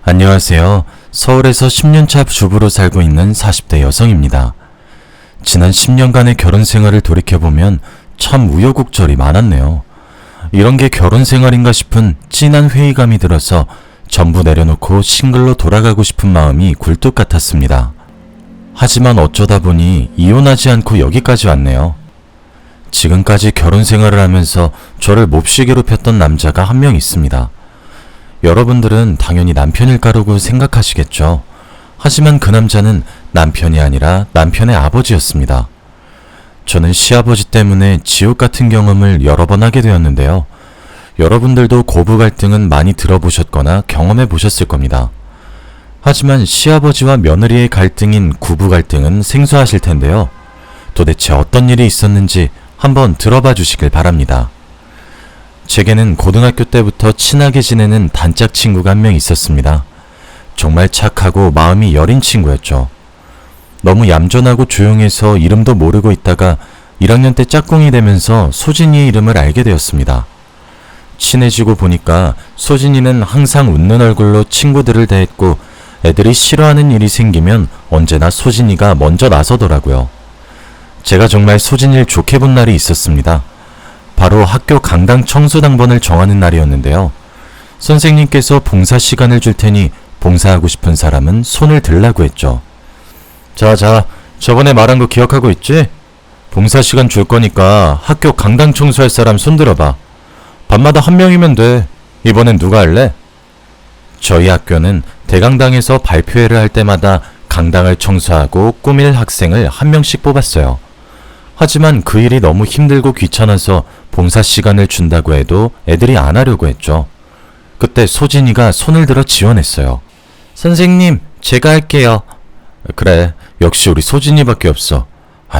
안녕하세요. 서울에서 10년차 주부로 살고 있는 40대 여성입니다. 지난 10년간의 결혼 생활을 돌이켜보면 참 우여곡절이 많았네요. 이런 게 결혼 생활인가 싶은 찐한 회의감이 들어서 전부 내려놓고 싱글로 돌아가고 싶은 마음이 굴뚝 같았습니다. 하지만 어쩌다 보니 이혼하지 않고 여기까지 왔네요. 지금까지 결혼 생활을 하면서 저를 몹시 괴롭혔던 남자가 한 명 있습니다. 여러분들은 당연히 남편일 거라고 생각하시겠죠. 하지만 그 남자는 남편이 아니라 남편의 아버지였습니다. 저는 시아버지 때문에 지옥 같은 경험을 여러 번 하게 되었는데요. 여러분들도 고부 갈등은 많이 들어보셨거나 경험해 보셨을 겁니다. 하지만 시아버지와 며느리의 갈등인 구부 갈등은 생소하실 텐데요. 도대체 어떤 일이 있었는지 한번 들어봐 주시길 바랍니다. 제게는 고등학교 때부터 친하게 지내는 단짝 친구가 한 명 있었습니다. 정말 착하고 마음이 여린 친구였죠. 너무 얌전하고 조용해서 이름도 모르고 있다가 1학년 때 짝꿍이 되면서 소진이의 이름을 알게 되었습니다. 친해지고 보니까 소진이는 항상 웃는 얼굴로 친구들을 대했고 애들이 싫어하는 일이 생기면 언제나 소진이가 먼저 나서더라고요. 제가 정말 소진이를 좋게 본 날이 있었습니다. 바로 학교 강당 청소당번을 정하는 날이었는데요. 선생님께서 봉사 시간을 줄 테니 봉사하고 싶은 사람은 손을 들라고 했죠. 자, 저번에 말한 거 기억하고 있지? 봉사 시간 줄 거니까 학교 강당 청소할 사람 손 들어봐. 밤마다 한 명이면 돼. 이번엔 누가 할래? 저희 학교는 대강당에서 발표회를 할 때마다 강당을 청소하고 꾸밀 학생을 한 명씩 뽑았어요. 하지만 그 일이 너무 힘들고 귀찮아서 봉사 시간을 준다고 해도 애들이 안 하려고 했죠. 그때 소진이가 손을 들어 지원했어요. 선생님, 제가 할게요. 그래, 역시 우리 소진이밖에 없어.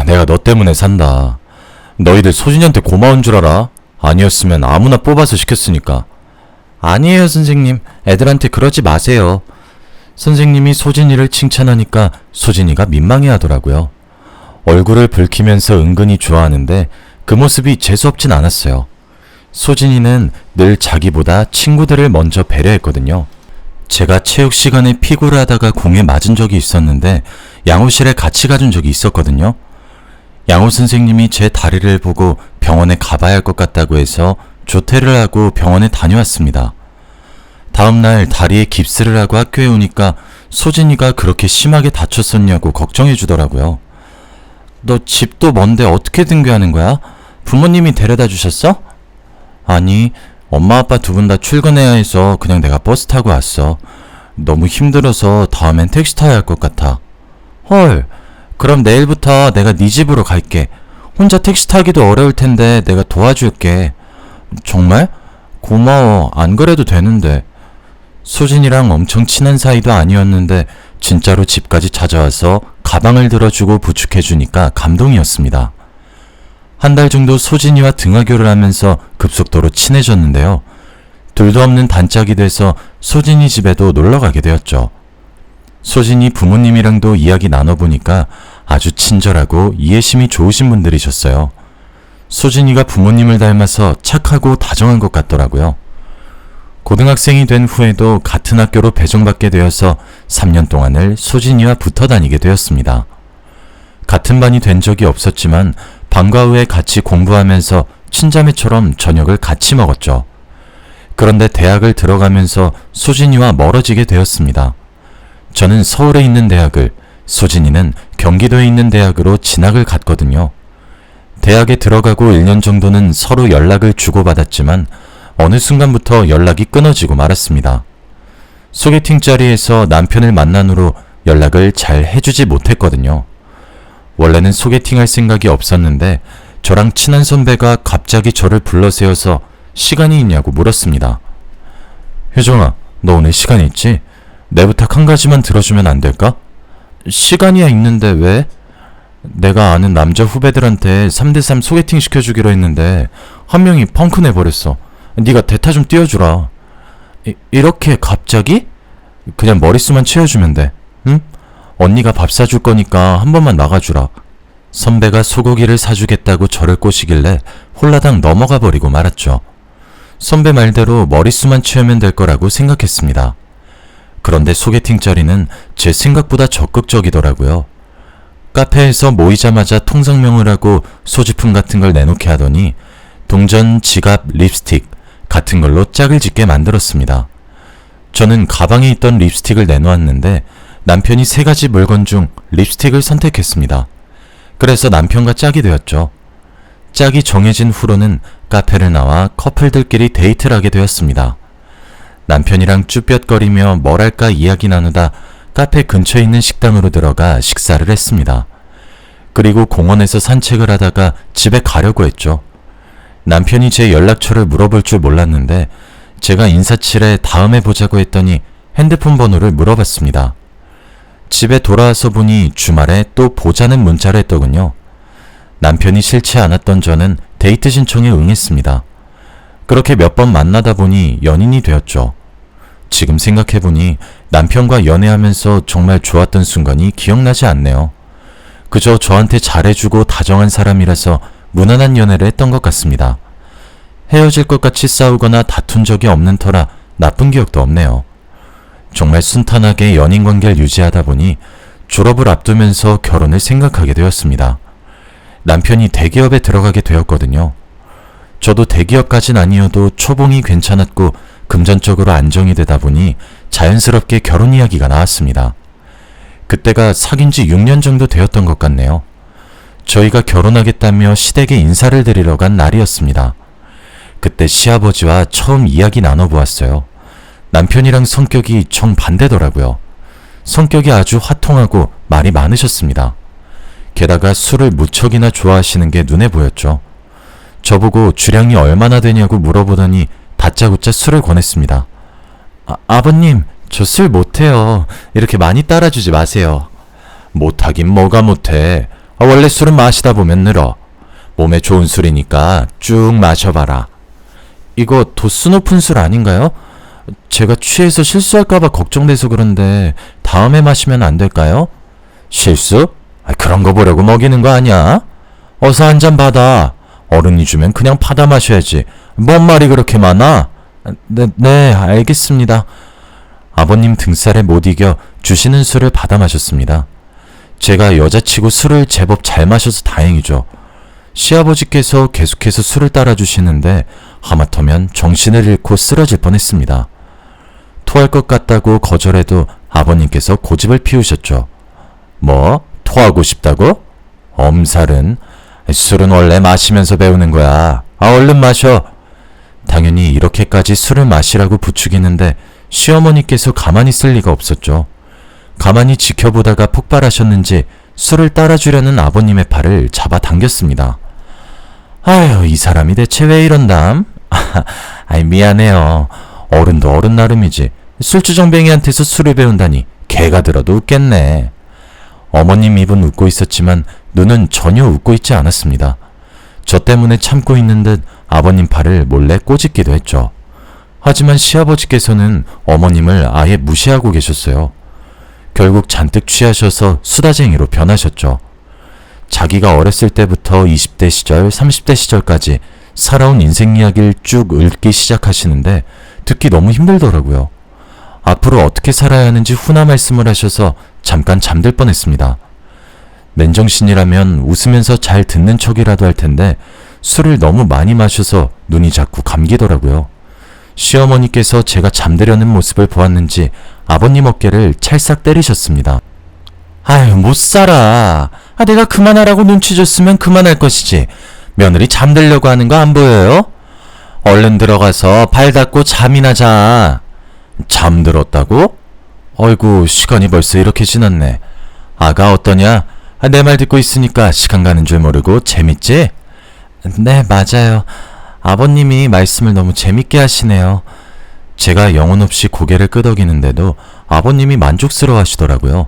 내가 너 때문에 산다. 너희들 소진이한테 고마운 줄 알아? 아니었으면 아무나 뽑아서 시켰으니까. 아니에요, 선생님. 애들한테 그러지 마세요. 선생님이 소진이를 칭찬하니까 소진이가 민망해하더라고요. 얼굴을 붉히면서 은근히 좋아하는데 그 모습이 재수없진 않았어요. 소진이는 늘 자기보다 친구들을 먼저 배려했거든요. 제가 체육 시간에 피구를 하다가 공에 맞은 적이 있었는데 양호실에 같이 가준 적이 있었거든요. 양호 선생님이 제 다리를 보고 병원에 가봐야 할 것 같다고 해서 조퇴를 하고 병원에 다녀왔습니다. 다음날 다리에 깁스를 하고 학교에 오니까 소진이가 그렇게 심하게 다쳤었냐고 걱정해 주더라고요. 너 집도 먼데 어떻게 등교하는 거야? 부모님이 데려다 주셨어? 아니, 엄마 아빠 두 분 다 출근해야 해서 그냥 내가 버스 타고 왔어. 너무 힘들어서 다음엔 택시 타야 할 것 같아. 헐, 그럼 내일부터 내가 네 집으로 갈게. 혼자 택시 타기도 어려울 텐데 내가 도와줄게. 정말? 고마워. 안 그래도 되는데. 소진이랑 엄청 친한 사이도 아니었는데 진짜로 집까지 찾아와서 가방을 들어주고 부축해주니까 감동이었습니다. 한 달 정도 소진이와 등하교를 하면서 급속도로 친해졌는데요. 둘도 없는 단짝이 돼서 소진이 집에도 놀러가게 되었죠. 소진이 부모님이랑도 이야기 나눠보니까 아주 친절하고 이해심이 좋으신 분들이셨어요. 소진이가 부모님을 닮아서 착하고 다정한 것 같더라고요. 고등학생이 된 후에도 같은 학교로 배정받게 되어서 3년 동안을 소진이와 붙어 다니게 되었습니다. 같은 반이 된 적이 없었지만 방과 후에 같이 공부하면서 친자매처럼 저녁을 같이 먹었죠. 그런데 대학을 들어가면서 소진이와 멀어지게 되었습니다. 저는 서울에 있는 대학을, 소진이는 경기도에 있는 대학으로 진학을 갔거든요. 대학에 들어가고 1년 정도는 서로 연락을 주고받았지만 어느 순간부터 연락이 끊어지고 말았습니다. 소개팅 자리에서 남편을 만난 후로 연락을 잘 해주지 못했거든요. 원래는 소개팅할 생각이 없었는데 저랑 친한 선배가 갑자기 저를 불러세워서 시간이 있냐고 물었습니다. 효정아, 너 오늘 시간 있지? 내 부탁 한 가지만 들어주면 안 될까? 시간이야 있는데 왜? 내가 아는 남자 후배들한테 3대3 소개팅 시켜주기로 했는데 한 명이 펑크 내버렸어. 네가 대타 좀 띄워주라. 이렇게 갑자기? 그냥 머릿수만 채워주면 돼. 응? 언니가 밥 사줄 거니까 한 번만 나가주라. 선배가 소고기를 사주겠다고 저를 꼬시길래 홀라당 넘어가 버리고 말았죠. 선배 말대로 머릿수만 채우면 될 거라고 생각했습니다. 그런데 소개팅 자리는 제 생각보다 적극적이더라고요. 카페에서 모이자마자 통성명을 하고 소지품 같은 걸 내놓게 하더니 동전, 지갑, 립스틱 같은 걸로 짝을 짓게 만들었습니다. 저는 가방에 있던 립스틱을 내놓았는데 남편이 3가지 물건 중 립스틱을 선택했습니다. 그래서 남편과 짝이 되었죠. 짝이 정해진 후로는 카페를 나와 커플들끼리 데이트를 하게 되었습니다. 남편이랑 쭈뼛거리며 뭘 할까 이야기 나누다 카페 근처에 있는 식당으로 들어가 식사를 했습니다. 그리고 공원에서 산책을 하다가 집에 가려고 했죠. 남편이 제 연락처를 물어볼 줄 몰랐는데 제가 인사치레 다음에 보자고 했더니 핸드폰 번호를 물어봤습니다. 집에 돌아와서 보니 주말에 또 보자는 문자를 했더군요. 남편이 싫지 않았던 저는 데이트 신청에 응했습니다. 그렇게 몇 번 만나다 보니 연인이 되었죠. 지금 생각해보니 남편과 연애하면서 정말 좋았던 순간이 기억나지 않네요. 그저 저한테 잘해주고 다정한 사람이라서 무난한 연애를 했던 것 같습니다. 헤어질 것 같이 싸우거나 다툰 적이 없는 터라 나쁜 기억도 없네요. 정말 순탄하게 연인 관계를 유지하다 보니 졸업을 앞두면서 결혼을 생각하게 되었습니다. 남편이 대기업에 들어가게 되었거든요. 저도 대기업까진 아니어도 초봉이 괜찮았고 금전적으로 안정이 되다 보니 자연스럽게 결혼 이야기가 나왔습니다. 그때가 사귄 지 6년 정도 되었던 것 같네요. 저희가 결혼하겠다며 시댁에 인사를 드리러 간 날이었습니다. 그때 시아버지와 처음 이야기 나눠보았어요. 남편이랑 성격이 정반대더라고요. 성격이 아주 화통하고 말이 많으셨습니다. 게다가 술을 무척이나 좋아하시는 게 눈에 보였죠. 저보고 주량이 얼마나 되냐고 물어보더니 다짜고짜 술을 권했습니다. 아버님, 저 술 못해요. 이렇게 많이 따라주지 마세요. 못하긴 뭐가 못해. 원래 술은 마시다 보면 늘어. 몸에 좋은 술이니까 쭉 마셔봐라. 이거 도수 높은 술 아닌가요? 제가 취해서 실수할까봐 걱정돼서 그런데 다음에 마시면 안 될까요? 실수? 그런 거 보려고 먹이는 거 아니야? 어서 한 잔 받아. 어른이 주면 그냥 받아 마셔야지. 뭔 말이 그렇게 많아? 네, 알겠습니다. 아버님 등살에 못 이겨 주시는 술을 받아 마셨습니다. 제가 여자치고 술을 제법 잘 마셔서 다행이죠. 시아버지께서 계속해서 술을 따라주시는데 하마터면 정신을 잃고 쓰러질 뻔했습니다. 토할 것 같다고 거절해도 아버님께서 고집을 피우셨죠. 뭐? 토하고 싶다고? 엄살은? 술은 원래 마시면서 배우는 거야. 얼른 마셔. 당연히 이렇게까지 술을 마시라고 부추기는데 시어머니께서 가만히 있을 리가 없었죠. 가만히 지켜보다가 폭발하셨는지 술을 따라주려는 아버님의 팔을 잡아당겼습니다. 아휴, 이 사람이 대체 왜 이런담? 미안해요. 어른도 어른 나름이지. 술주정뱅이한테서 술을 배운다니 개가 들어도 웃겠네. 어머님 입은 웃고 있었지만 눈은 전혀 웃고 있지 않았습니다. 저 때문에 참고 있는 듯 아버님 팔을 몰래 꼬집기도 했죠. 하지만 시아버지께서는 어머님을 아예 무시하고 계셨어요. 결국 잔뜩 취하셔서 수다쟁이로 변하셨죠. 자기가 어렸을 때부터 20대 시절, 30대 시절까지 살아온 인생 이야기를 쭉 읊기 시작하시는데 듣기 너무 힘들더라고요. 앞으로 어떻게 살아야 하는지 훈화 말씀을 하셔서 잠깐 잠들 뻔했습니다. 맨정신이라면 웃으면서 잘 듣는 척이라도 할 텐데 술을 너무 많이 마셔서 눈이 자꾸 감기더라고요. 시어머니께서 제가 잠들려는 모습을 보았는지 아버님 어깨를 찰싹 때리셨습니다. 아유, 못 살아. 내가 그만하라고 눈치 줬으면 그만할 것이지. 며느리 잠들려고 하는 거 안 보여요? 얼른 들어가서 발 닦고 잠이나 자. 잠들었다고? 어이구, 시간이 벌써 이렇게 지났네. 아가 어떠냐? 내 말 듣고 있으니까 시간 가는 줄 모르고 재밌지? 네, 맞아요. 아버님이 말씀을 너무 재밌게 하시네요. 제가 영혼 없이 고개를 끄덕이는데도 아버님이 만족스러워 하시더라고요.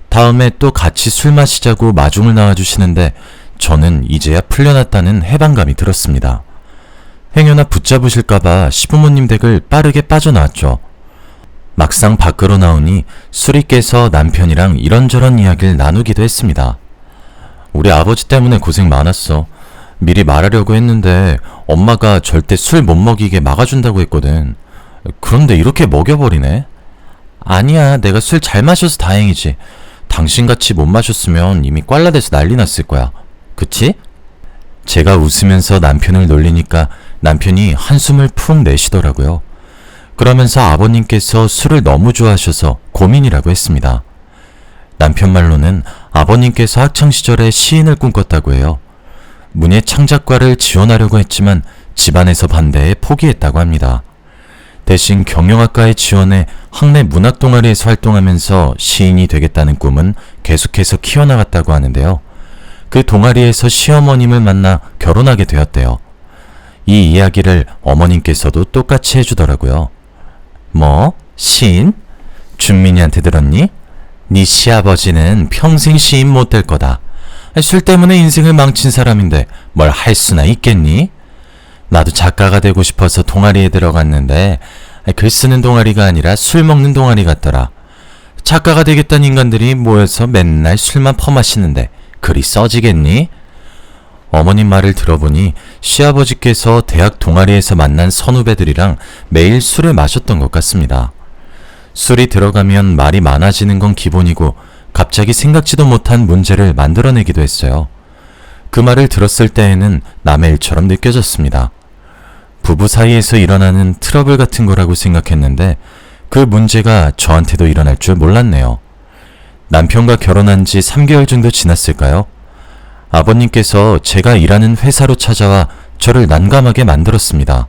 다음에 또 같이 술 마시자고 마중을 나와주시는데 저는 이제야 풀려났다는 해방감이 들었습니다. 행여나 붙잡으실까봐 시부모님 댁을 빠르게 빠져나왔죠. 막상 밖으로 나오니 술이 깨서 남편이랑 이런저런 이야기를 나누기도 했습니다. 우리 아버지 때문에 고생 많았어. 미리 말하려고 했는데 엄마가 절대 술 못 먹이게 막아준다고 했거든. 그런데 이렇게 먹여버리네. 아니야, 내가 술 잘 마셔서 다행이지. 당신같이 못 마셨으면 이미 꽐라돼서 난리 났을 거야. 그치? 제가 웃으면서 남편을 놀리니까 남편이 한숨을 푹 내쉬더라고요. 그러면서 아버님께서 술을 너무 좋아하셔서 고민이라고 했습니다. 남편 말로는 아버님께서 학창시절에 시인을 꿈꿨다고 해요. 문예 창작과를 지원하려고 했지만 집안에서 반대해 포기했다고 합니다. 대신 경영학과에 지원해 학내 문학동아리에서 활동하면서 시인이 되겠다는 꿈은 계속해서 키워나갔다고 하는데요. 그 동아리에서 시어머님을 만나 결혼하게 되었대요. 이 이야기를 어머님께서도 똑같이 해주더라고요. 뭐? 시인? 준민이한테 들었니? 네 시아버지는 평생 시인 못 될 거다. 술 때문에 인생을 망친 사람인데 뭘 할 수나 있겠니? 나도 작가가 되고 싶어서 동아리에 들어갔는데 글 쓰는 동아리가 아니라 술 먹는 동아리 같더라. 작가가 되겠다는 인간들이 모여서 맨날 술만 퍼마시는데 글이 써지겠니? 어머님 말을 들어보니 시아버지께서 대학 동아리에서 만난 선후배들이랑 매일 술을 마셨던 것 같습니다. 술이 들어가면 말이 많아지는 건 기본이고 갑자기 생각지도 못한 문제를 만들어내기도 했어요. 그 말을 들었을 때에는 남의 일처럼 느껴졌습니다. 부부 사이에서 일어나는 트러블 같은 거라고 생각했는데 그 문제가 저한테도 일어날 줄 몰랐네요. 남편과 결혼한 지 3개월 정도 지났을까요? 아버님께서 제가 일하는 회사로 찾아와 저를 난감하게 만들었습니다.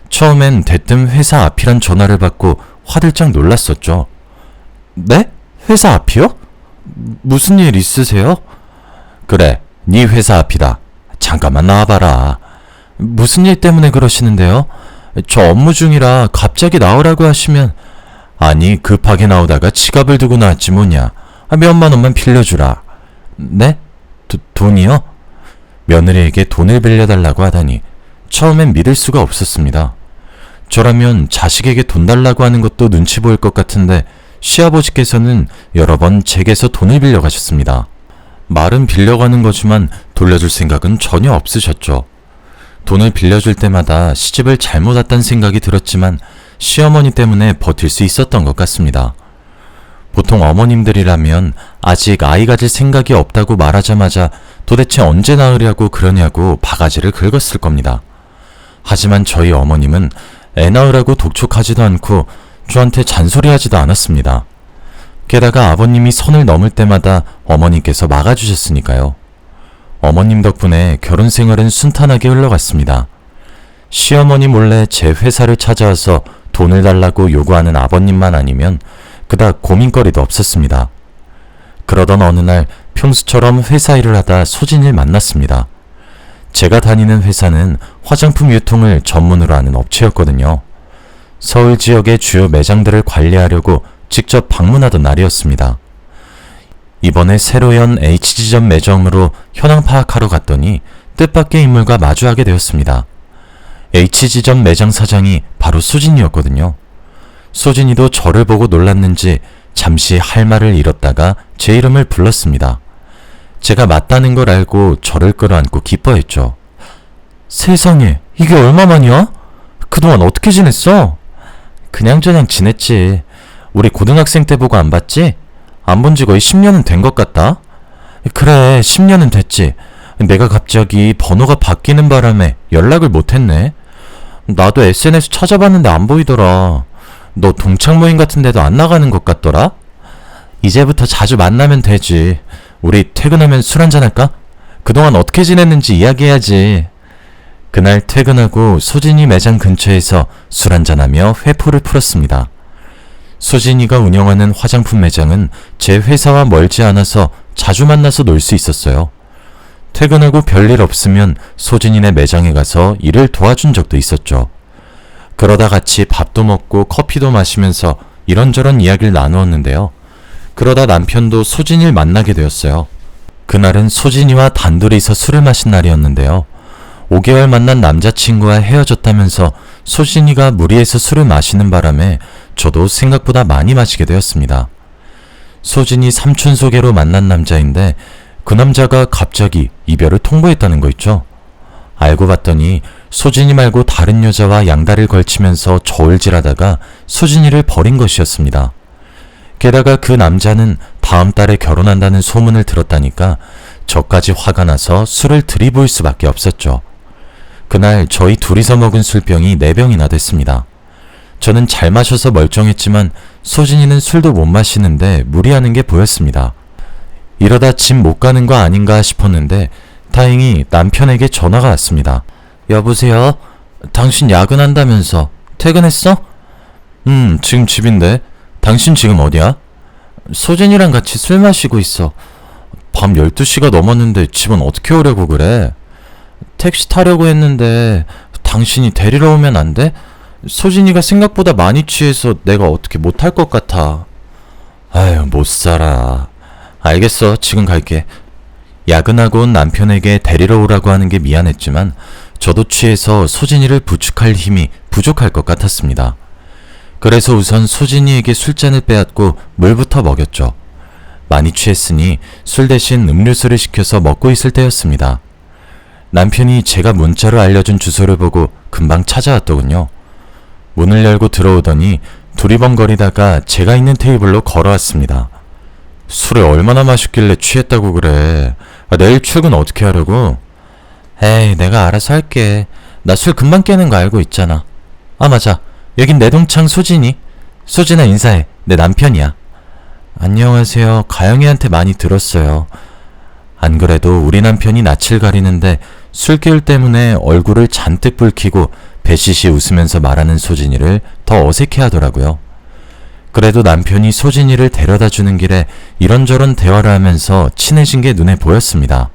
처음엔 대뜸 회사 앞이란 전화를 받고 화들짝 놀랐었죠. 네? 회사 앞이요? 무슨 일 있으세요? 그래, 네 회사 앞이다. 잠깐만 나와봐라. 무슨 일 때문에 그러시는데요? 저 업무 중이라 갑자기 나오라고 하시면. 아니, 급하게 나오다가 지갑을 두고 나왔지 뭐냐. 몇만 원만 빌려주라. 네? 돈이요? 며느리에게 돈을 빌려달라고 하다니 처음엔 믿을 수가 없었습니다. 저라면 자식에게 돈 달라고 하는 것도 눈치 보일 것 같은데 시아버지께서는 여러 번 제게서 돈을 빌려가셨습니다. 말은 빌려가는 거지만 돌려줄 생각은 전혀 없으셨죠. 돈을 빌려줄 때마다 시집을 잘못 왔다는 생각이 들었지만 시어머니 때문에 버틸 수 있었던 것 같습니다. 보통 어머님들이라면 아직 아이 가질 생각이 없다고 말하자마자 도대체 언제 낳으려고 그러냐고 바가지를 긁었을 겁니다. 하지만 저희 어머님은 애 낳으라고 독촉하지도 않고 저한테 잔소리하지도 않았습니다. 게다가 아버님이 선을 넘을 때마다 어머님께서 막아주셨으니까요. 어머님 덕분에 결혼 생활은 순탄하게 흘러갔습니다. 시어머니 몰래 제 회사를 찾아와서 돈을 달라고 요구하는 아버님만 아니면 그닥 고민거리도 없었습니다. 그러던 어느 날 평소처럼 회사 일을 하다 소진이를 만났습니다. 제가 다니는 회사는 화장품 유통을 전문으로 하는 업체였거든요. 서울 지역의 주요 매장들을 관리하려고 직접 방문하던 날이었습니다. 이번에 새로 연 H지점 매점으로 현황 파악하러 갔더니 뜻밖의 인물과 마주하게 되었습니다. H지점 매장 사장이 바로 소진이었거든요. 소진이도 저를 보고 놀랐는지 잠시 할 말을 잃었다가 제 이름을 불렀습니다. 제가 맞다는 걸 알고 저를 끌어안고 기뻐했죠. 세상에, 이게 얼마만이야? 그동안 어떻게 지냈어? 그냥저냥 지냈지. 우리 고등학생 때 보고 안 봤지? 안 본 지 거의 10년은 된 것 같다. 그래, 10년은 됐지. 내가 갑자기 번호가 바뀌는 바람에 연락을 못했네. 나도 SNS 찾아봤는데 안 보이더라. 너 동창 모임 같은 데도 안 나가는 것 같더라? 이제부터 자주 만나면 되지. 우리 퇴근하면 술 한잔 할까? 그동안 어떻게 지냈는지 이야기해야지. 그날 퇴근하고 소진이 매장 근처에서 술 한잔하며 회포를 풀었습니다. 소진이가 운영하는 화장품 매장은 제 회사와 멀지 않아서 자주 만나서 놀 수 있었어요. 퇴근하고 별일 없으면 소진이네 매장에 가서 일을 도와준 적도 있었죠. 그러다 같이 밥도 먹고 커피도 마시면서 이런저런 이야기를 나누었는데요. 그러다 남편도 소진이를 만나게 되었어요. 그날은 소진이와 단둘이서 술을 마신 날이었는데요. 5개월 만난 남자친구와 헤어졌다면서 소진이가 무리해서 술을 마시는 바람에 저도 생각보다 많이 마시게 되었습니다. 소진이 삼촌 소개로 만난 남자인데 그 남자가 갑자기 이별을 통보했다는 거 있죠. 알고 봤더니 소진이 말고 다른 여자와 양다리를 걸치면서 저울질하다가 소진이를 버린 것이었습니다. 게다가 그 남자는 다음 달에 결혼한다는 소문을 들었다니까 저까지 화가 나서 술을 들이부을 수밖에 없었죠. 그날 저희 둘이서 먹은 술병이 4병이나 됐습니다. 저는 잘 마셔서 멀쩡했지만 소진이는 술도 못 마시는데 무리하는 게 보였습니다. 이러다 집 못 가는 거 아닌가 싶었는데 다행히 남편에게 전화가 왔습니다. 여보세요? 당신 야근한다면서 퇴근했어? 지금 집인데. 당신 지금 어디야? 소진이랑 같이 술 마시고 있어. 밤 12시가 넘었는데 집은 어떻게 오려고 그래? 택시 타려고 했는데 당신이 데리러 오면 안 돼? 소진이가 생각보다 많이 취해서 내가 어떻게 못할 것 같아. 아유, 못 살아. 알겠어, 지금 갈게. 야근하고 온 남편에게 데리러 오라고 하는 게 미안했지만 저도 취해서 소진이를 부축할 힘이 부족할 것 같았습니다. 그래서 우선 소진이에게 술잔을 빼앗고 물부터 먹였죠. 많이 취했으니 술 대신 음료수를 시켜서 먹고 있을 때였습니다. 남편이 제가 문자로 알려준 주소를 보고 금방 찾아왔더군요. 문을 열고 들어오더니 두리번거리다가 제가 있는 테이블로 걸어왔습니다. 술을 얼마나 마셨길래 취했다고 그래. 내일 출근 어떻게 하려고? 에이, 내가 알아서 할게. 나 술 금방 깨는 거 알고 있잖아. 아, 맞아. 여긴 내 동창 소진이. 소진아, 인사해. 내 남편이야. 안녕하세요. 가영이한테 많이 들었어요. 안 그래도 우리 남편이 낯을 가리는데 술기울 때문에 얼굴을 잔뜩 붉히고 배시시 웃으면서 말하는 소진이를 더 어색해 하더라고요. 그래도 남편이 소진이를 데려다 주는 길에 이런저런 대화를 하면서 친해진 게 눈에 보였습니다.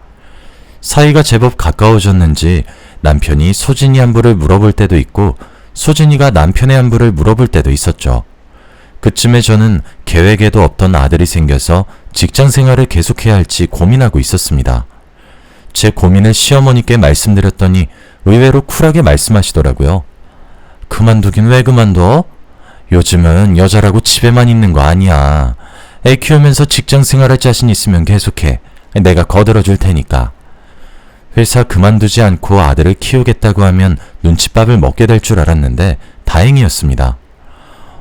사이가 제법 가까워졌는지 남편이 소진이 안부를 물어볼 때도 있고 소진이가 남편의 안부를 물어볼 때도 있었죠. 그쯤에 저는 계획에도 없던 아들이 생겨서 직장 생활을 계속해야 할지 고민하고 있었습니다. 제 고민을 시어머니께 말씀드렸더니 의외로 쿨하게 말씀하시더라고요. 그만두긴 왜 그만둬? 요즘은 여자라고 집에만 있는 거 아니야. 애 키우면서 직장 생활할 자신 있으면 계속해. 내가 거들어줄 테니까. 회사 그만두지 않고 아들을 키우겠다고 하면 눈칫밥을 먹게 될 줄 알았는데 다행이었습니다.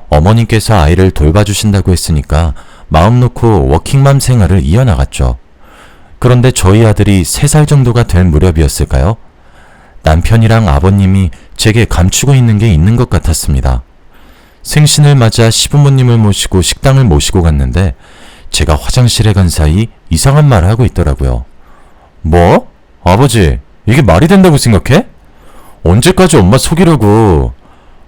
어머님께서 아이를 돌봐주신다고 했으니까 마음 놓고 워킹맘 생활을 이어나갔죠. 그런데 저희 아들이 3살 정도가 될 무렵이었을까요? 남편이랑 아버님이 제게 감추고 있는 게 있는 것 같았습니다. 생신을 맞아 시부모님을 모시고 식당을 모시고 갔는데 제가 화장실에 간 사이 이상한 말을 하고 있더라고요. 뭐? 아버지, 이게 말이 된다고 생각해? 언제까지 엄마 속이려고?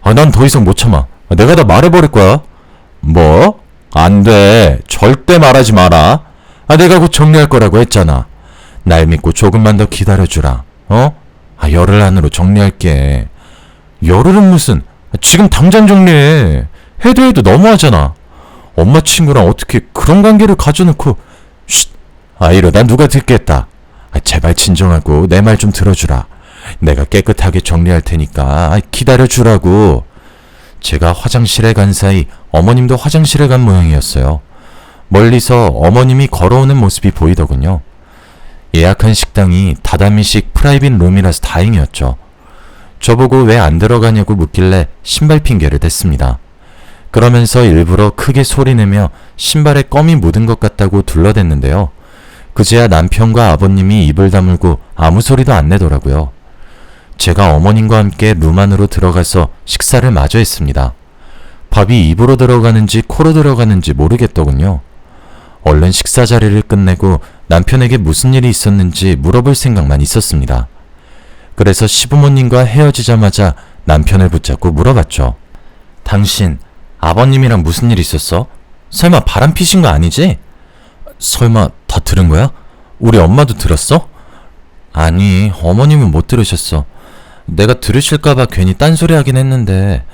난 더 이상 못 참아. 내가 다 말해버릴 거야. 뭐? 안 돼. 절대 말하지 마라. 내가 곧 정리할 거라고 했잖아. 날 믿고 조금만 더 기다려주라. 열흘 안으로 정리할게. 열흘은 무슨? 지금 당장 정리해. 해도 너무하잖아. 엄마 친구랑 어떻게 그런 관계를 가져놓고. 쉿. 이러다 누가 듣겠다. 제발 진정하고 내 말 좀 들어주라. 내가 깨끗하게 정리할 테니까 기다려주라고. 제가 화장실에 간 사이 어머님도 화장실에 간 모양이었어요. 멀리서 어머님이 걸어오는 모습이 보이더군요. 예약한 식당이 다다미식 프라이빗 룸이라서 다행이었죠. 저보고 왜 안 들어가냐고 묻길래 신발 핑계를 댔습니다. 그러면서 일부러 크게 소리내며 신발에 껌이 묻은 것 같다고 둘러댔는데요. 그제야 남편과 아버님이 입을 다물고 아무 소리도 안 내더라고요. 제가 어머님과 함께 룸 안으로 들어가서 식사를 마저 했습니다. 밥이 입으로 들어가는지 코로 들어가는지 모르겠더군요. 얼른 식사 자리를 끝내고 남편에게 무슨 일이 있었는지 물어볼 생각만 있었습니다. 그래서 시부모님과 헤어지자마자 남편을 붙잡고 물어봤죠. 당신, 아버님이랑 무슨 일 있었어? 설마 바람 피신 거 아니지? 설마 다 들은 거야? 우리 엄마도 들었어? 아니, 어머님은 못 들으셨어. 내가 들으실까봐 괜히 딴소리 하긴 했는데.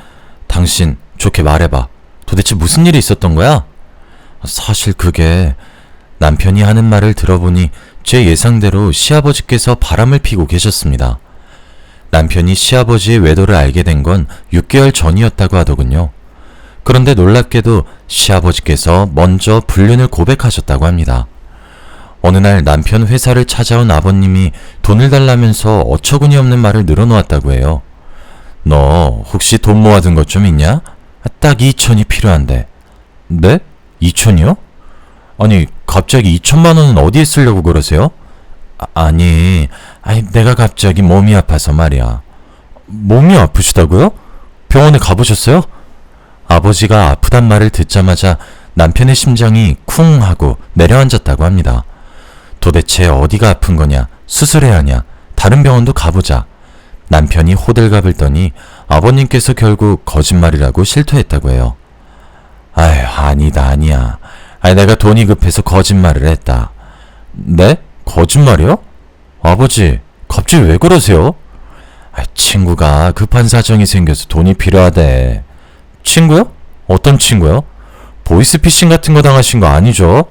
당신, 좋게 말해봐. 도대체 무슨 일이 있었던 거야? 사실 그게... 남편이 하는 말을 들어보니 제 예상대로 시아버지께서 바람을 피고 계셨습니다. 남편이 시아버지의 외도를 알게 된 건 6개월 전이었다고 하더군요. 그런데 놀랍게도 시아버지께서 먼저 불륜을 고백하셨다고 합니다. 어느 날 남편 회사를 찾아온 아버님이 돈을 달라면서 어처구니 없는 말을 늘어놓았다고 해요. 너 혹시 돈 모아둔 것 좀 있냐? 딱 2천이 필요한데. 네? 2천이요? 아니, 갑자기 2천만 원은 어디에 쓰려고 그러세요? 아니, 내가 갑자기 몸이 아파서 말이야. 몸이 아프시다고요? 병원에 가보셨어요? 아버지가 아프단 말을 듣자마자 남편의 심장이 쿵 하고 내려앉았다고 합니다. 도대체 어디가 아픈 거냐? 수술해야 하냐? 다른 병원도 가보자. 남편이 호들갑을 떠니 아버님께서 결국 거짓말이라고 실토했다고 해요. 아니야. 내가 돈이 급해서 거짓말을 했다. 네? 거짓말이요? 아버지, 갑자기 왜 그러세요? 친구가 급한 사정이 생겨서 돈이 필요하대. 친구요? 어떤 친구요? 보이스피싱 같은 거 당하신 거 아니죠?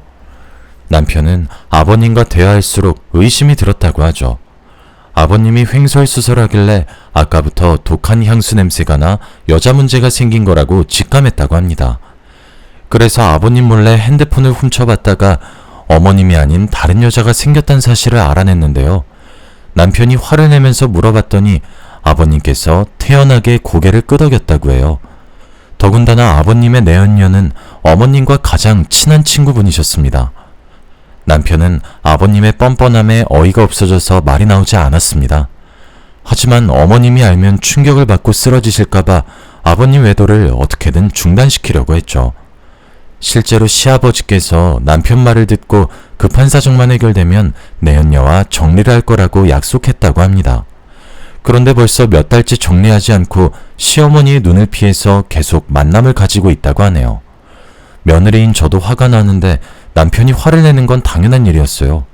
남편은 아버님과 대화할수록 의심이 들었다고 하죠. 아버님이 횡설수설하길래 아까부터 독한 향수 냄새가 나 여자 문제가 생긴 거라고 직감했다고 합니다. 그래서 아버님 몰래 핸드폰을 훔쳐봤다가 어머님이 아닌 다른 여자가 생겼다는 사실을 알아냈는데요. 남편이 화를 내면서 물어봤더니 아버님께서 태연하게 고개를 끄덕였다고 해요. 더군다나 아버님의 내연녀는 어머님과 가장 친한 친구분이셨습니다. 남편은 아버님의 뻔뻔함에 어이가 없어져서 말이 나오지 않았습니다. 하지만 어머님이 알면 충격을 받고 쓰러지실까봐 아버님 외도를 어떻게든 중단시키려고 했죠. 실제로 시아버지께서 남편 말을 듣고 급한 사정만 해결되면 내연녀와 정리를 할 거라고 약속했다고 합니다. 그런데 벌써 몇 달째 정리하지 않고 시어머니의 눈을 피해서 계속 만남을 가지고 있다고 하네요. 며느리인 저도 화가 나는데 남편이 화를 내는 건 당연한 일이었어요.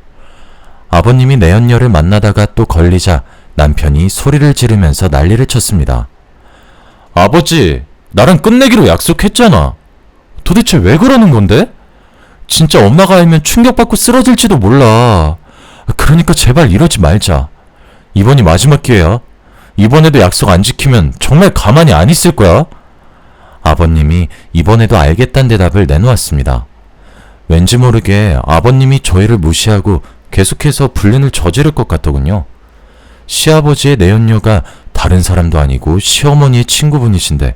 아버님이 내연녀를 만나다가 또 걸리자 남편이 소리를 지르면서 난리를 쳤습니다. 아버지, 나랑 끝내기로 약속했잖아. 도대체 왜 그러는 건데? 진짜 엄마가 알면 충격받고 쓰러질지도 몰라. 그러니까 제발 이러지 말자. 이번이 마지막 기회야. 이번에도 약속 안 지키면 정말 가만히 안 있을 거야. 아버님이 이번에도 알겠다는 대답을 내놓았습니다. 왠지 모르게 아버님이 저희를 무시하고 계속해서 불륜을 저지를 것 같더군요. 시아버지의 내연녀가 다른 사람도 아니고 시어머니의 친구분이신데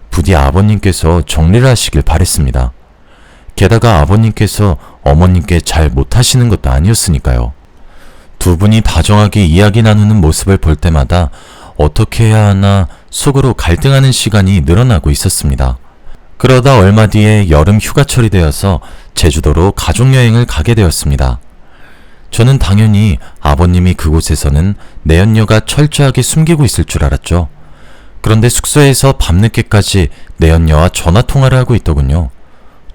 부디 아버님께서 정리를 하시길 바랬습니다. 게다가 아버님께서 어머님께 잘 못하시는 것도 아니었으니까요. 두 분이 다정하게 이야기 나누는 모습을 볼 때마다 어떻게 해야 하나 속으로 갈등하는 시간이 늘어나고 있었습니다. 그러다 얼마 뒤에 여름 휴가철이 되어서 제주도로 가족여행을 가게 되었습니다. 저는 당연히 아버님이 그곳에서는 내연녀가 철저하게 숨기고 있을 줄 알았죠. 그런데 숙소에서 밤늦게까지 내연녀와 전화통화를 하고 있더군요.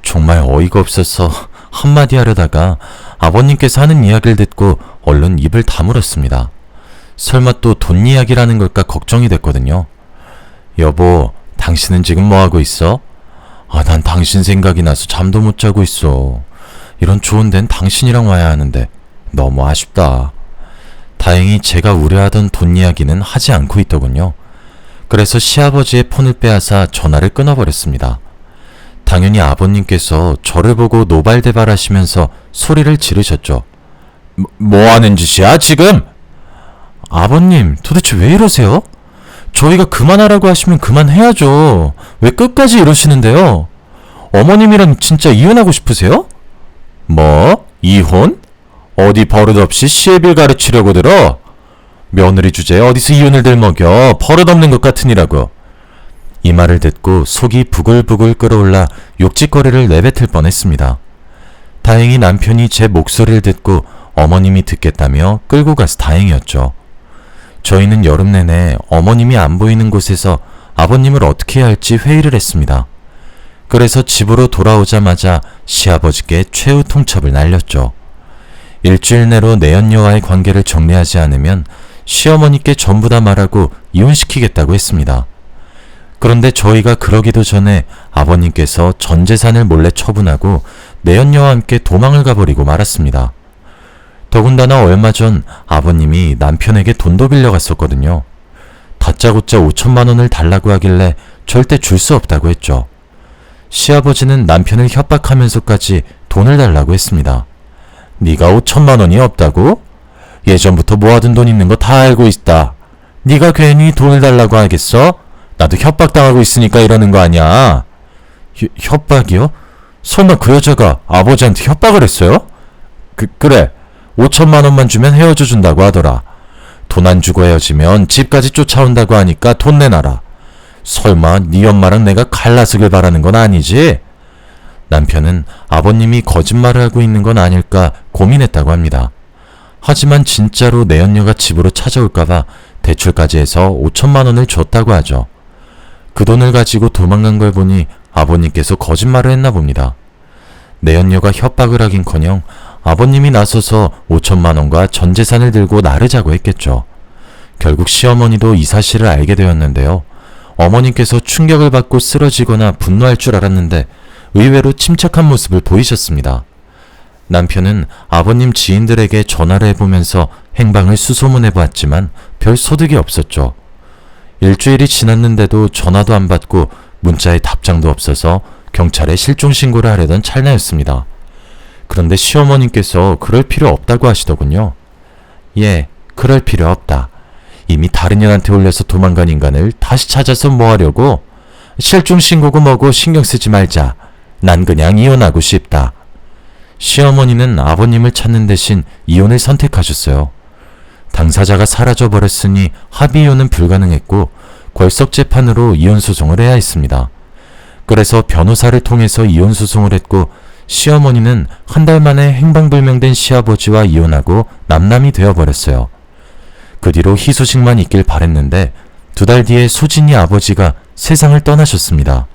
정말 어이가 없어서 한마디 하려다가 아버님께서 하는 이야기를 듣고 얼른 입을 다물었습니다. 설마 또 돈 이야기라는 걸까 걱정이 됐거든요. 여보, 당신은 지금 뭐하고 있어? 난 당신 생각이 나서 잠도 못 자고 있어. 이런 좋은 데는 당신이랑 와야 하는데 너무 아쉽다. 다행히 제가 우려하던 돈 이야기는 하지 않고 있더군요. 그래서 시아버지의 폰을 빼앗아 전화를 끊어버렸습니다. 당연히 아버님께서 저를 보고 노발대발하시면서 소리를 지르셨죠. 뭐 하는 짓이야 지금? 아버님, 도대체 왜 이러세요? 저희가 그만하라고 하시면 그만해야죠. 왜 끝까지 이러시는데요? 어머님이랑 진짜 이혼하고 싶으세요? 뭐? 이혼? 어디 버릇없이 시애빌 가르치려고 들어? 며느리 주제에 어디서 이혼을 들먹여? 버릇없는 것 같으니라고. 이 말을 듣고 속이 부글부글 끓어올라 욕짓거리를 내뱉을 뻔했습니다. 다행히 남편이 제 목소리를 듣고 어머님이 듣겠다며 끌고 가서 다행이었죠. 저희는 여름 내내 어머님이 안 보이는 곳에서 아버님을 어떻게 해야 할지 회의를 했습니다. 그래서 집으로 돌아오자마자 시아버지께 최후 통첩을 날렸죠. 일주일 내로 내연녀와의 관계를 정리하지 않으면 시어머니께 전부 다 말하고 이혼시키겠다고 했습니다. 그런데 저희가 그러기도 전에 아버님께서 전 재산을 몰래 처분하고 내연녀와 함께 도망을 가버리고 말았습니다. 더군다나 얼마 전 아버님이 남편에게 돈도 빌려갔었거든요. 다짜고짜 5천만 원을 달라고 하길래 절대 줄 수 없다고 했죠. 시아버지는 남편을 협박하면서까지 돈을 달라고 했습니다. 네가 5천만 원이 없다고? 예전부터 모아둔 돈 있는 거 다 알고 있다. 네가 괜히 돈을 달라고 하겠어? 나도 협박당하고 있으니까 이러는 거 아니야. 협박이요? 설마 그 여자가 아버지한테 협박을 했어요? 그래. 5천만 원만 주면 헤어져 준다고 하더라. 돈 안 주고 헤어지면 집까지 쫓아온다고 하니까 돈 내놔라. 설마 네 엄마랑 내가 갈라서길 바라는 건 아니지? 남편은 아버님이 거짓말을 하고 있는 건 아닐까 고민했다고 합니다. 하지만 진짜로 내연녀가 집으로 찾아올까봐 대출까지 해서 5천만 원을 줬다고 하죠. 그 돈을 가지고 도망간 걸 보니 아버님께서 거짓말을 했나 봅니다. 내연녀가 협박을 하긴커녕 아버님이 나서서 5천만 원과 전 재산을 들고 나르자고 했겠죠. 결국 시어머니도 이 사실을 알게 되었는데요. 어머님께서 충격을 받고 쓰러지거나 분노할 줄 알았는데 의외로 침착한 모습을 보이셨습니다. 남편은 아버님 지인들에게 전화를 해보면서 행방을 수소문해보았지만 별 소득이 없었죠. 일주일이 지났는데도 전화도 안 받고 문자에 답장도 없어서 경찰에 실종신고를 하려던 찰나였습니다. 그런데 시어머님께서 그럴 필요 없다고 하시더군요. 예, 그럴 필요 없다. 이미 다른 년한테 올려서 도망간 인간을 다시 찾아서 뭐 하려고? 실종신고고 뭐고 신경 쓰지 말자. 난 그냥 이혼하고 싶다. 시어머니는 아버님을 찾는 대신 이혼을 선택하셨어요. 당사자가 사라져버렸으니 합의이혼은 불가능했고 궐석재판으로 이혼소송을 해야 했습니다. 그래서 변호사를 통해서 이혼소송을 했고 시어머니는 한 달 만에 행방불명된 시아버지와 이혼하고 남남이 되어버렸어요. 그 뒤로 희소식만 있길 바랬는데 2달 뒤에 소진이 아버지가 세상을 떠나셨습니다.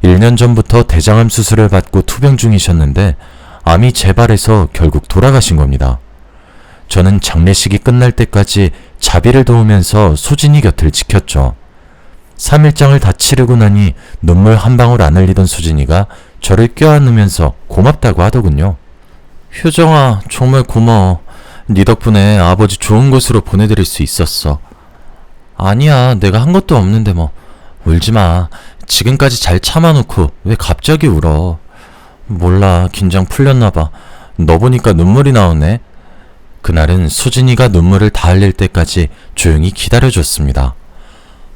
1년 전부터 대장암 수술을 받고 투병 중이셨는데 암이 재발해서 결국 돌아가신 겁니다. 저는 장례식이 끝날 때까지 자비를 도우면서 소진이 곁을 지켰죠. 3일장을 다 치르고 나니 눈물 한 방울 안 흘리던 소진이가 저를 껴안으면서 고맙다고 하더군요. 효정아, 정말 고마워. 네 덕분에 아버지 좋은 곳으로 보내드릴 수 있었어. 아니야, 내가 한 것도 없는데 뭐. 울지마. 지금까지 잘 참아놓고 왜 갑자기 울어. 몰라, 긴장 풀렸나봐. 너 보니까 눈물이 나오네. 그날은 수진이가 눈물을 다 흘릴 때까지 조용히 기다려줬습니다.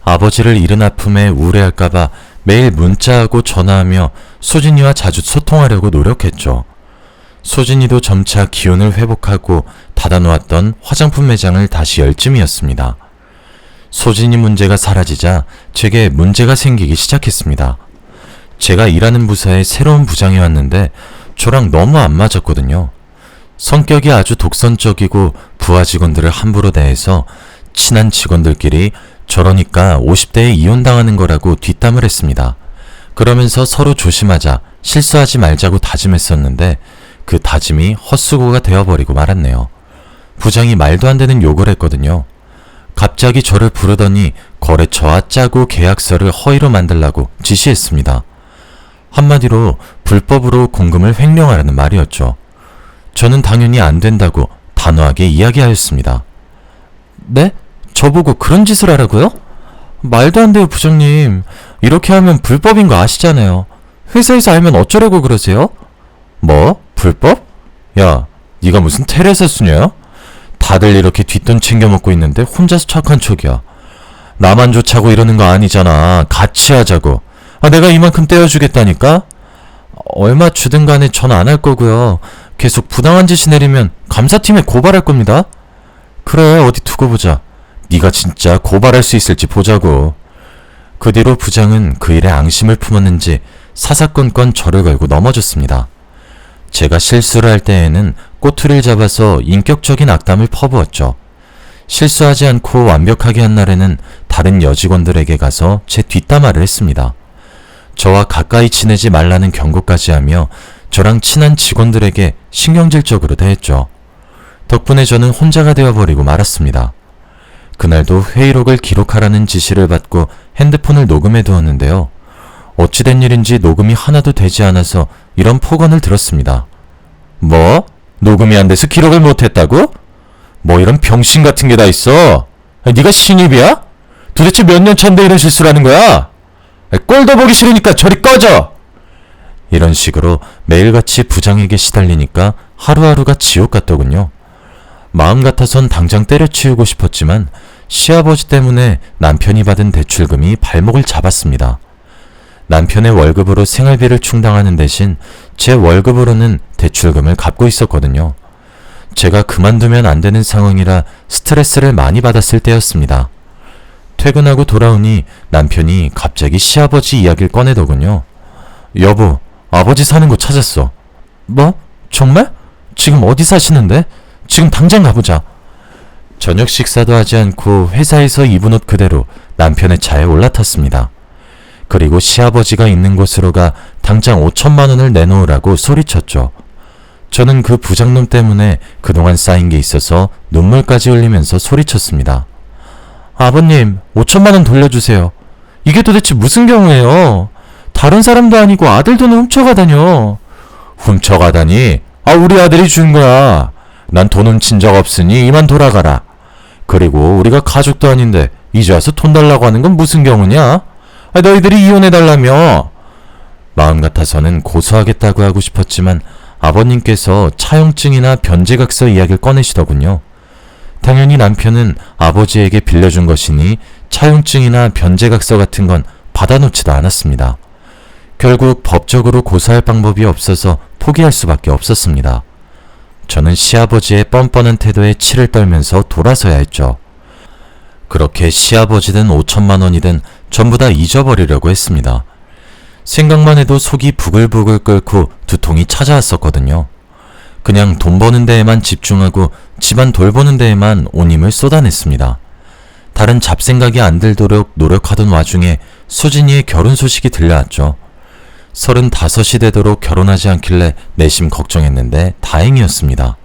아버지를 잃은 아픔에 우울해할까봐 매일 문자하고 전화하며 수진이와 자주 소통하려고 노력했죠. 수진이도 점차 기운을 회복하고 닫아놓았던 화장품 매장을 다시 열 쯤이었습니다. 수진이 문제가 사라지자 제게 문제가 생기기 시작했습니다. 제가 일하는 부서에 새로운 부장이 왔는데 저랑 너무 안 맞았거든요. 성격이 아주 독선적이고 부하 직원들을 함부로 대해서 친한 직원들끼리 저러니까 50대에 이혼당하는 거라고 뒷담을 했습니다. 그러면서 서로 조심하자, 실수하지 말자고 다짐했었는데 그 다짐이 헛수고가 되어버리고 말았네요. 부장이 말도 안 되는 욕을 했거든요. 갑자기 저를 부르더니 거래처와 짜고 계약서를 허위로 만들라고 지시했습니다. 한마디로 불법으로 공금을 횡령하라는 말이었죠. 저는 당연히 안 된다고 단호하게 이야기하였습니다. 네? 저보고 그런 짓을 하라고요? 말도 안 돼요, 부장님. 이렇게 하면 불법인 거 아시잖아요. 회사에서 알면 어쩌려고 그러세요? 뭐? 불법? 야, 네가 무슨 테레사수냐? 다들 이렇게 뒷돈 챙겨 먹고 있는데 혼자서 착한 척이야. 나만 좋자고 이러는 거 아니잖아. 같이 하자고. 내가 이만큼 떼어주겠다니까? 얼마 주든 간에 전 안 할 거고요. 계속 부당한 지시 내리면 감사팀에 고발할 겁니다. 그래, 어디 두고 보자. 네가 진짜 고발할 수 있을지 보자고. 그 뒤로 부장은 그 일에 앙심을 품었는지 사사건건 저를 걸고 넘어졌습니다. 제가 실수를 할 때에는 꼬투리를 잡아서 인격적인 악담을 퍼부었죠. 실수하지 않고 완벽하게 한 날에는 다른 여직원들에게 가서 제 뒷담화를 했습니다. 저와 가까이 지내지 말라는 경고까지 하며 저랑 친한 직원들에게 신경질적으로 대했죠. 덕분에 저는 혼자가 되어버리고 말았습니다. 그날도 회의록을 기록하라는 지시를 받고 핸드폰을 녹음해 두었는데요. 어찌된 일인지 녹음이 하나도 되지 않아서 이런 폭언을 들었습니다. 뭐? 녹음이 안 돼서 기록을 못했다고? 뭐 이런 병신 같은 게 다 있어? 네가 신입이야? 도대체 몇 년 차인데 이런 실수를 하는 거야? 꼴도 보기 싫으니까 저리 꺼져! 이런 식으로 매일같이 부장에게 시달리니까 하루하루가 지옥 같더군요. 마음 같아선 당장 때려치우고 싶었지만 시아버지 때문에 남편이 받은 대출금이 발목을 잡았습니다. 남편의 월급으로 생활비를 충당하는 대신 제 월급으로는 대출금을 갚고 있었거든요. 제가 그만두면 안 되는 상황이라 스트레스를 많이 받았을 때였습니다. 퇴근하고 돌아오니 남편이 갑자기 시아버지 이야기를 꺼내더군요. 여보, 아버지 사는 곳 찾았어. 뭐? 정말? 지금 어디 사시는데? 지금 당장 가보자. 저녁 식사도 하지 않고 회사에서 입은 옷 그대로 남편의 차에 올라탔습니다. 그리고 시아버지가 있는 곳으로 가 당장 5천만 원을 내놓으라고 소리쳤죠. 저는 그 부장놈 때문에 그동안 쌓인 게 있어서 눈물까지 흘리면서 소리쳤습니다. 아버님, 5천만 원 돌려주세요. 이게 도대체 무슨 경우예요? 다른 사람도 아니고 아들 돈을 훔쳐가다뇨. 훔쳐가다니? 우리 아들이 준 거야. 난 돈 훔친 적 없으니 이만 돌아가라. 그리고 우리가 가족도 아닌데 이제 와서 돈 달라고 하는 건 무슨 경우냐? 너희들이 이혼해달라며. 마음 같아서는 고소하겠다고 하고 싶었지만 아버님께서 차용증이나 변제각서 이야기를 꺼내시더군요. 당연히 남편은 아버지에게 빌려준 것이니 차용증이나 변제각서 같은 건 받아놓지도 않았습니다. 결국 법적으로 고소할 방법이 없어서 포기할 수밖에 없었습니다. 저는 시아버지의 뻔뻔한 태도에 치를 떨면서 돌아서야 했죠. 그렇게 시아버지든 5천만 원이든 전부 다 잊어버리려고 했습니다. 생각만 해도 속이 부글부글 끓고 두통이 찾아왔었거든요. 그냥 돈 버는 데에만 집중하고 집안 돌보는 데에만 온 힘을 쏟아냈습니다. 다른 잡생각이 안 들도록 노력하던 와중에 수진이의 결혼 소식이 들려왔죠. 35이 되도록 결혼하지 않길래 내심 걱정했는데 다행이었습니다.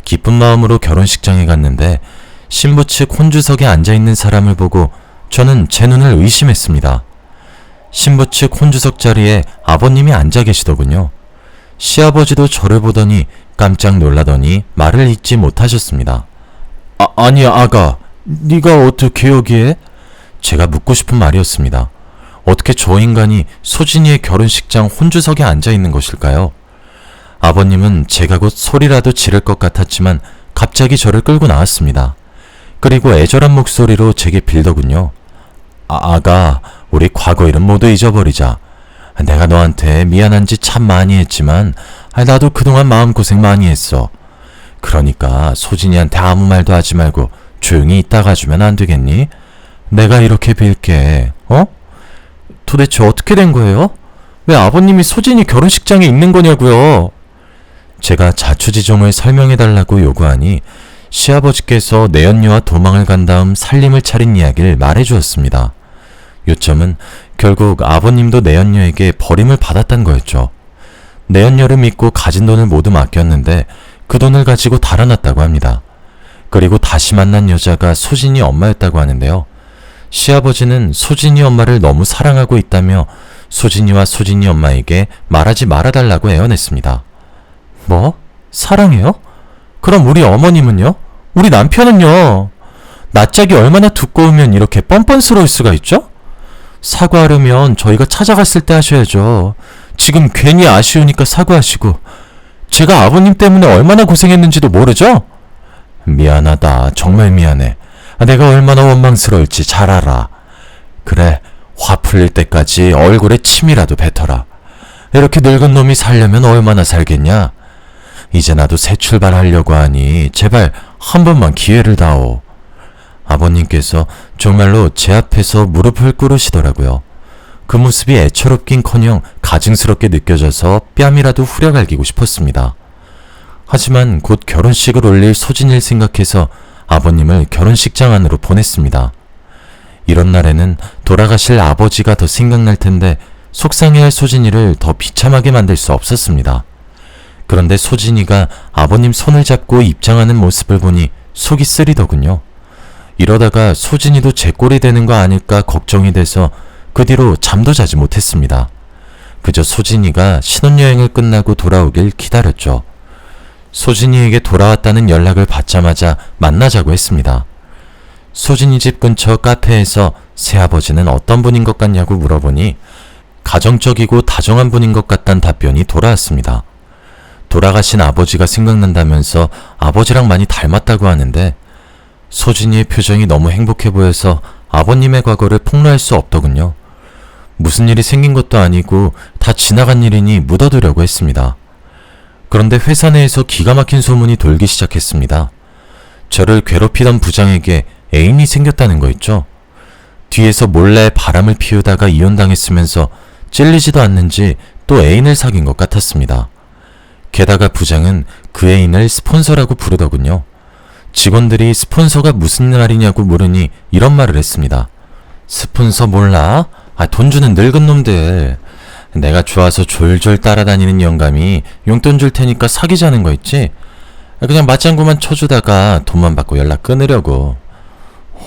기쁜 마음으로 결혼식장에 갔는데 신부 측 혼주석에 앉아있는 사람을 보고 저는 제 눈을 의심했습니다. 신부 측 혼주석 자리에 아버님이 앉아 계시더군요. 시아버지도 저를 보더니 깜짝 놀라더니 말을 잇지 못하셨습니다. 아니 아가, 네가 어떻게 여기에? 제가 묻고 싶은 말이었습니다. 어떻게 저 인간이 소진이의 결혼식장 혼주석에 앉아있는 것일까요? 아버님은 제가 곧 소리라도 지를 것 같았지만 갑자기 저를 끌고 나왔습니다. 그리고 애절한 목소리로 제게 빌더군요. 아가, 우리 과거 일은 모두 잊어버리자. 내가 너한테 미안한 짓 참 많이 했지만 나도 그동안 마음고생 많이 했어. 그러니까 소진이한테 아무 말도 하지 말고 조용히 있다가 주면 안 되겠니? 내가 이렇게 빌게. 도대체 어떻게 된 거예요? 왜 아버님이 소진이 결혼식장에 있는 거냐고요? 제가 자초지종을 설명해달라고 요구하니 시아버지께서 내연녀와 도망을 간 다음 살림을 차린 이야기를 말해주었습니다. 요점은 결국 아버님도 내연녀에게 버림을 받았단 거였죠. 내연녀를 믿고 가진 돈을 모두 맡겼는데 그 돈을 가지고 달아났다고 합니다. 그리고 다시 만난 여자가 소진이 엄마였다고 하는데요. 시아버지는 소진이 엄마를 너무 사랑하고 있다며 소진이와 소진이 엄마에게 말하지 말아달라고 애원했습니다. 뭐? 사랑해요? 그럼 우리 어머님은요? 우리 남편은요? 낯짝이 얼마나 두꺼우면 이렇게 뻔뻔스러울 수가 있죠? 사과하려면 저희가 찾아갔을 때 하셔야죠. 지금 괜히 아쉬우니까 사과하시고. 제가 아버님 때문에 얼마나 고생했는지도 모르죠? 미안하다. 정말 미안해. 내가 얼마나 원망스러울지 잘 알아. 그래, 화 풀릴 때까지 얼굴에 침이라도 뱉어라. 이렇게 늙은 놈이 살려면 얼마나 살겠냐? 이제 나도 새 출발하려고 하니 제발 한 번만 기회를 다오. 아버님께서 정말로 제 앞에서 무릎을 꿇으시더라고요. 그 모습이 애처롭긴커녕 가증스럽게 느껴져서 뺨이라도 후려갈기고 싶었습니다. 하지만 곧 결혼식을 올릴 소진이를 생각해서 아버님을 결혼식장 안으로 보냈습니다. 이런 날에는 돌아가실 아버지가 더 생각날 텐데 속상해할 소진이를 더 비참하게 만들 수 없었습니다. 그런데 소진이가 아버님 손을 잡고 입장하는 모습을 보니 속이 쓰리더군요. 이러다가 소진이도 제 꼴이 되는 거 아닐까 걱정이 돼서 그 뒤로 잠도 자지 못했습니다. 그저 소진이가 신혼여행을 끝나고 돌아오길 기다렸죠. 소진이에게 돌아왔다는 연락을 받자마자 만나자고 했습니다. 소진이 집 근처 카페에서 새아버지는 어떤 분인 것 같냐고 물어보니 가정적이고 다정한 분인 것 같다는 답변이 돌아왔습니다. 돌아가신 아버지가 생각난다면서 아버지랑 많이 닮았다고 하는데 소진이의 표정이 너무 행복해 보여서 아버님의 과거를 폭로할 수 없더군요. 무슨 일이 생긴 것도 아니고 다 지나간 일이니 묻어두려고 했습니다. 그런데 회사 내에서 기가 막힌 소문이 돌기 시작했습니다. 저를 괴롭히던 부장에게 애인이 생겼다는 거 있죠? 뒤에서 몰래 바람을 피우다가 이혼당했으면서 찔리지도 않는지 또 애인을 사귄 것 같았습니다. 게다가 부장은 그 애인을 스폰서라고 부르더군요. 직원들이 스폰서가 무슨 말이냐고 물으니 이런 말을 했습니다. 스폰서 몰라? 돈 주는 늙은 놈들. 내가 좋아서 졸졸 따라다니는 영감이 용돈 줄 테니까 사귀자는 거 있지? 그냥 맞장구만 쳐주다가 돈만 받고 연락 끊으려고.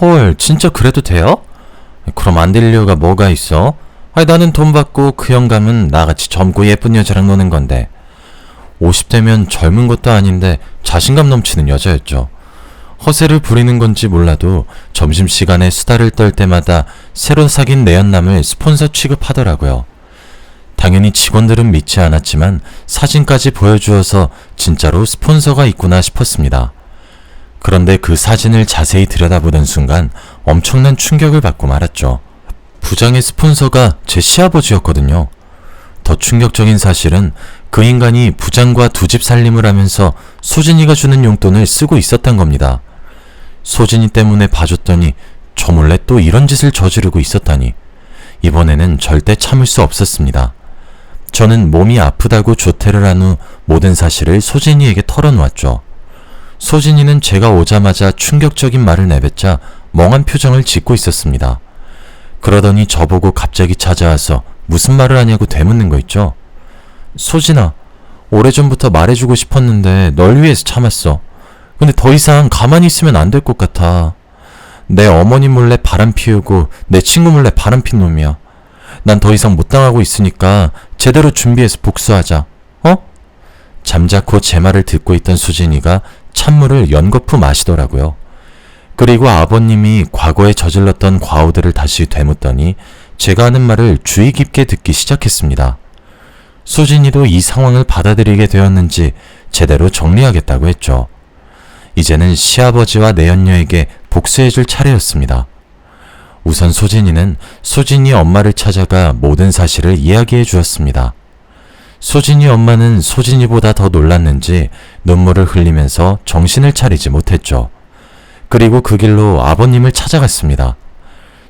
헐, 진짜 그래도 돼요? 그럼 안 될 이유가 뭐가 있어? 나는 돈 받고 그 영감은 나같이 젊고 예쁜 여자랑 노는 건데. 50대면 젊은 것도 아닌데 자신감 넘치는 여자였죠. 허세를 부리는 건지 몰라도 점심시간에 수다를 떨 때마다 새로 사귄 내연남을 스폰서 취급하더라고요. 당연히 직원들은 믿지 않았지만 사진까지 보여주어서 진짜로 스폰서가 있구나 싶었습니다. 그런데 그 사진을 자세히 들여다보던 순간 엄청난 충격을 받고 말았죠. 부장의 스폰서가 제 시아버지였거든요. 더 충격적인 사실은 그 인간이 부장과 두 집 살림을 하면서 소진이가 주는 용돈을 쓰고 있었단 겁니다. 소진이 때문에 봐줬더니 저 몰래 또 이런 짓을 저지르고 있었다니 이번에는 절대 참을 수 없었습니다. 저는 몸이 아프다고 조퇴를 한 후 모든 사실을 소진이에게 털어놓았죠. 소진이는 제가 오자마자 충격적인 말을 내뱉자 멍한 표정을 짓고 있었습니다. 그러더니 저보고 갑자기 찾아와서 무슨 말을 하냐고 되묻는 거 있죠. 소진아, 오래전부터 말해주고 싶었는데 널 위해서 참았어. 근데 더 이상 가만히 있으면 안 될 것 같아. 내 어머니 몰래 바람 피우고 내 친구 몰래 바람 핀 놈이야. 난 더 이상 못 당하고 있으니까 제대로 준비해서 복수하자. 잠자코 제 말을 듣고 있던 수진이가 찬물을 연거푸 마시더라고요. 그리고 아버님이 과거에 저질렀던 과오들을 다시 되묻더니 제가 하는 말을 주의 깊게 듣기 시작했습니다. 수진이도 이 상황을 받아들이게 되었는지 제대로 정리하겠다고 했죠. 이제는 시아버지와 내연녀에게 복수해줄 차례였습니다. 우선 소진이는 소진이 엄마를 찾아가 모든 사실을 이야기해 주었습니다. 소진이 엄마는 소진이보다 더 놀랐는지 눈물을 흘리면서 정신을 차리지 못했죠. 그리고 그 길로 아버님을 찾아갔습니다.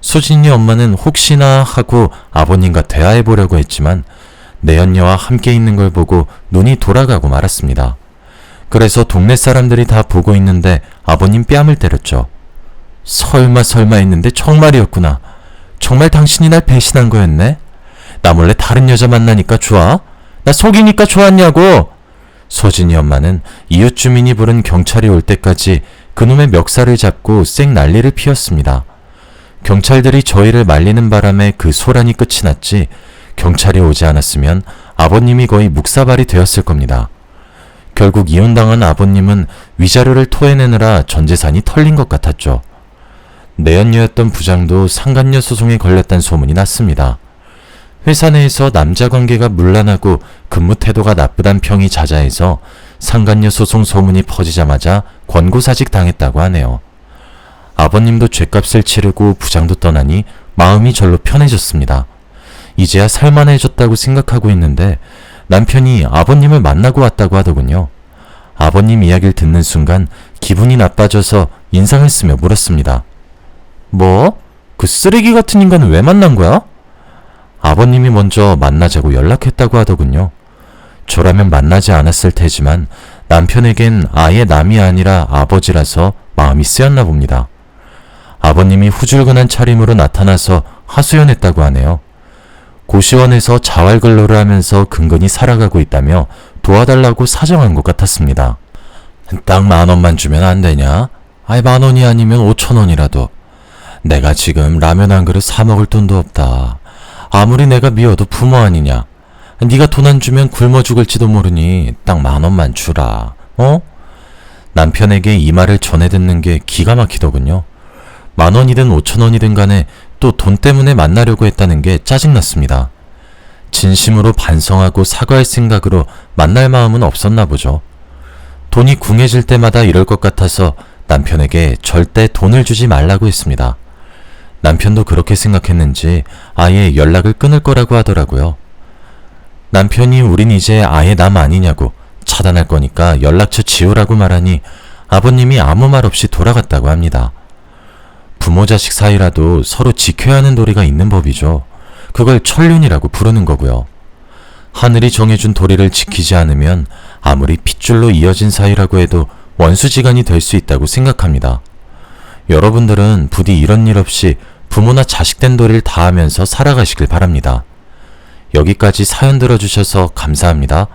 소진이 엄마는 혹시나 하고 아버님과 대화해 보려고 했지만 내연녀와 함께 있는 걸 보고 눈이 돌아가고 말았습니다. 그래서 동네 사람들이 다 보고 있는데 아버님 뺨을 때렸죠. 설마 했는데 정말이었구나. 정말 당신이 날 배신한 거였네? 나 몰래 다른 여자 만나니까 좋아? 나 속이니까 좋았냐고! 소진이 엄마는 이웃 주민이 부른 경찰이 올 때까지 그놈의 멱살을 잡고 쌩 난리를 피웠습니다. 경찰들이 저희를 말리는 바람에 그 소란이 끝이 났지 경찰이 오지 않았으면 아버님이 거의 묵사발이 되었을 겁니다. 결국 이혼당한 아버님은 위자료를 토해내느라 전 재산이 털린 것 같았죠. 내연녀였던 부장도 상간녀 소송에 걸렸다는 소문이 났습니다. 회사 내에서 남자 관계가 문란하고 근무 태도가 나쁘단 평이 자자해서 상간녀 소송 소문이 퍼지자마자 권고사직 당했다고 하네요. 아버님도 죗값을 치르고 부장도 떠나니 마음이 절로 편해졌습니다. 이제야 살만해졌다고 생각하고 있는데 남편이 아버님을 만나고 왔다고 하더군요. 아버님 이야기를 듣는 순간 기분이 나빠져서 인상을 쓰며 물었습니다. 뭐? 그 쓰레기 같은 인간은 왜 만난 거야? 아버님이 먼저 만나자고 연락했다고 하더군요. 저라면 만나지 않았을 테지만 남편에겐 아예 남이 아니라 아버지라서 마음이 쓰였나 봅니다. 아버님이 후줄근한 차림으로 나타나서 하소연했다고 하네요. 고시원에서 자활근로를 하면서 근근히 살아가고 있다며 도와달라고 사정한 것 같았습니다. 딱 10,000원만 주면 안 되냐? 10,000원이 아니면 5,000원이라도. 내가 지금 라면 한 그릇 사 먹을 돈도 없다. 아무리 내가 미워도 부모 아니냐. 네가 돈 안 주면 굶어 죽을지도 모르니 딱 10,000원만 주라. 남편에게 이 말을 전해 듣는 게 기가 막히더군요. 10,000원이든 5,000원이든 간에 또 돈 때문에 만나려고 했다는 게 짜증났습니다. 진심으로 반성하고 사과할 생각으로 만날 마음은 없었나 보죠. 돈이 궁해질 때마다 이럴 것 같아서 남편에게 절대 돈을 주지 말라고 했습니다. 남편도 그렇게 생각했는지 아예 연락을 끊을 거라고 하더라고요. 남편이 우린 이제 아예 남 아니냐고 차단할 거니까 연락처 지우라고 말하니 아버님이 아무 말 없이 돌아갔다고 합니다. 부모 자식 사이라도 서로 지켜야 하는 도리가 있는 법이죠. 그걸 천륜이라고 부르는 거고요. 하늘이 정해준 도리를 지키지 않으면 아무리 핏줄로 이어진 사이라고 해도 원수지간이 될 수 있다고 생각합니다. 여러분들은 부디 이런 일 없이 부모나 자식된 도리를 다하면서 살아가시길 바랍니다. 여기까지 사연 들어주셔서 감사합니다.